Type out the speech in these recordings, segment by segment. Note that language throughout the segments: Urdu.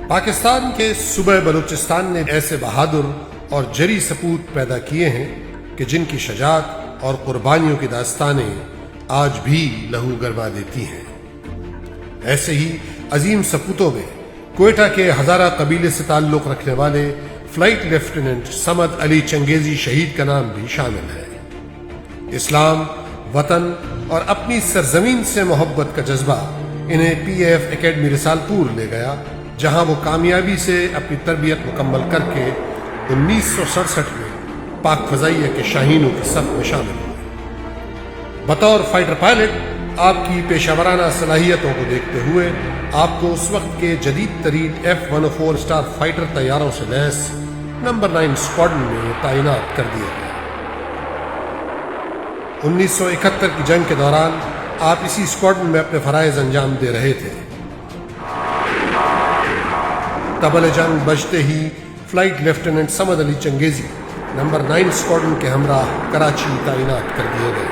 پاکستان کے صوبہ بلوچستان نے ایسے بہادر اور جری سپوت پیدا کیے ہیں کہ جن کی شجاعت اور قربانیوں کی داستانیں آج بھی لہو گرما دیتی ہیں۔ ایسے ہی عظیم سپوتوں میں کوئٹہ کے ہزارہ قبیلے سے تعلق رکھنے والے فلائٹ لیفٹیننٹ صمد علی چنگیزی شہید کا نام بھی شامل ہے۔ اسلام، وطن اور اپنی سرزمین سے محبت کا جذبہ انہیں پی ایف اکیڈمی رسالپور لے گیا، جہاں وہ کامیابی سے اپنی تربیت مکمل کر کے 1967 میں پاک فضائیہ کے شاہینوں کی صف میں شامل ہوئے۔ بطور فائٹر پائلٹ آپ کی پیشہ ورانہ صلاحیتوں کو دیکھتے ہوئے آپ کو اس وقت کے جدید ترین F-104 اسٹار فائٹر طیاروں سے لیس نمبر 9 اسکواڈرن میں تعینات کر دیا گیا۔ 1971 کی جنگ کے دوران آپ اسی اسکواڈرن میں اپنے فرائض انجام دے رہے تھے۔ طبل جنگ بجتے ہی فلائٹ لیفٹیننٹ صمد علی چنگیزی نمبر 9 اسکواڈرن کے ہمراہ کراچی تعینات کر دیے گئے۔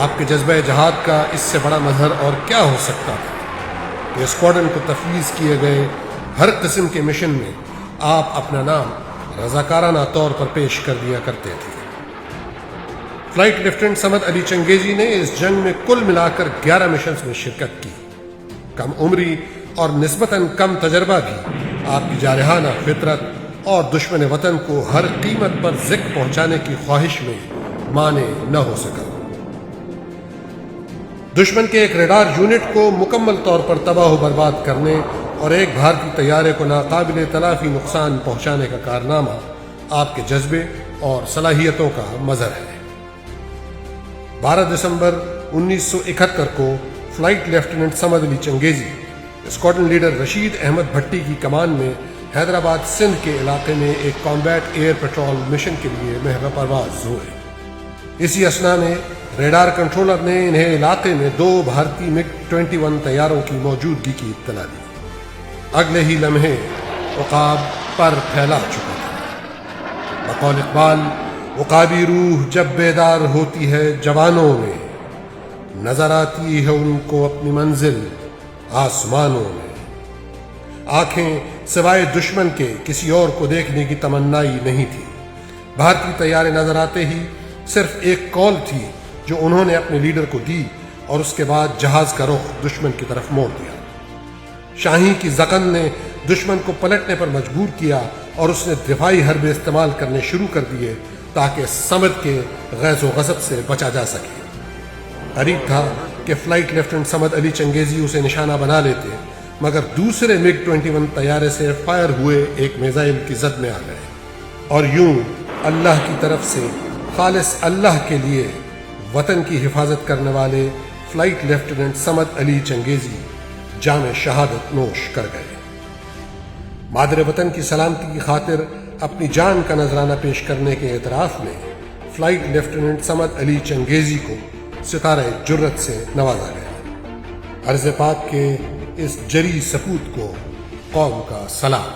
آپ کے جذبہ جہاد کا اس سے بڑا مظہر اور کیا ہو سکتا تھا کہ اسکواڈرن کو تفویض کیے گئے ہر قسم کے مشن میں آپ اپنا نام رضاکارانہ طور پر پیش کر دیا کرتے تھے۔ فلائٹ لیفٹیننٹ صمد علی چنگیزی نے اس جنگ میں کل ملا کر 11 مشنز میں شرکت کی۔ کم عمری اور نسبتاً کم تجربہ بھی آپ کی جارحانہ فطرت اور دشمن وطن کو ہر قیمت پر ذکر پہنچانے کی خواہش میں مانے نہ ہو سکا۔ دشمن کے ایک ریڈار یونٹ کو مکمل طور پر تباہ و برباد کرنے اور ایک بھارتی طیارے کو ناقابل تلافی نقصان پہنچانے کا کارنامہ آپ کے جذبے اور صلاحیتوں کا مظہر ہے۔ 12 دسمبر 1971 کو فلائٹ لیفٹیننٹ صمد علی چنگیزی اسکواڈرن لیڈر رشید احمد بھٹی کی کمان میں حیدرآباد سندھ کے علاقے میں ایک کامبیٹ ایئر پیٹرول مشن کے لیے محو پرواز ہوئے۔ اسی اثنا میں ریڈار کنٹرولر نے انہیں علاقے میں 2 بھارتی MiG-21 طیاروں کی موجودگی کی اطلاع دی۔ اگلے ہی لمحے عقاب پر پھیلا چکا تھا۔ بقول اقبال، عقابی روح جب بیدار ہوتی ہے جوانوں میں، نظر آتی ہے ان کو اپنی منزل آسمانوں میں۔ آنکھیں سوائے دشمن کے کسی اور کو دیکھنے کی تمنائی نہیں تھی۔ بھارتی طیارے نظر آتے ہی صرف ایک کال تھی جو انہوں نے اپنے لیڈر کو دی اور اس کے بعد جہاز کا رخ دشمن کی طرف موڑ دیا۔ شاہی کی زقن نے دشمن کو پلٹنے پر مجبور کیا اور اس نے دفاعی حربے استعمال کرنے شروع کر دیے تاکہ صمد کے غیظ و غضب سے بچا جا سکے۔ قریب تھا کہ فلائٹ لیفٹیننٹ صمد علی چنگیزی اسے نشانہ بنا لیتے، مگر دوسرے MiG-21 طیارے سے فائر ہوئے ایک میزائل کی زد میں آ گئے اور یوں اللہ کی طرف سے خالص اللہ کے لیے وطن کی حفاظت کرنے والے فلائٹ لیفٹیننٹ صمد علی چنگیزی جام شہادت نوش کر گئے۔ مادر وطن کی سلامتی کی خاطر اپنی جان کا نذرانہ پیش کرنے کے اعتراف میں فلائٹ لیفٹیننٹ صمد علی چنگیزی کو ستارہ جرت سے نوازا گیا۔ عرض پاک کے اس جری سپوت کو قوم کا سلام۔